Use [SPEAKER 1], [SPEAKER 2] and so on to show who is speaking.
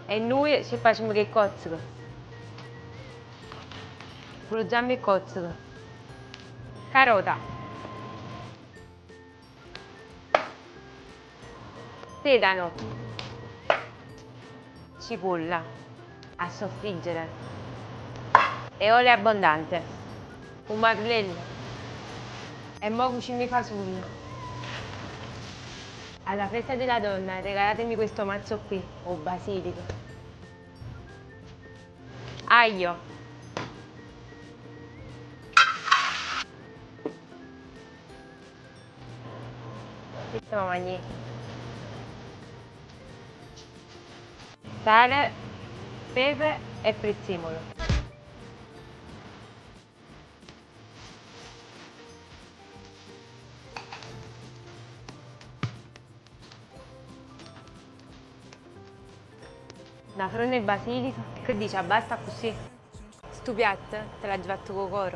[SPEAKER 1] E noi ci facciamo che cozzica. Fruggiamo e cozzica. Carota. Sedano. Cipolla. A soffriggere. E olio abbondante. Un marlello. E mo cucino i fasulli. Alla festa della donna regalatemi questo mazzo qui, o basilico. Aglio. Questo lo mangi. Sale, pepe e prezzemolo. Da fronte il basilico, che dice basta così? Sto piatto te l'ha fatto con coro.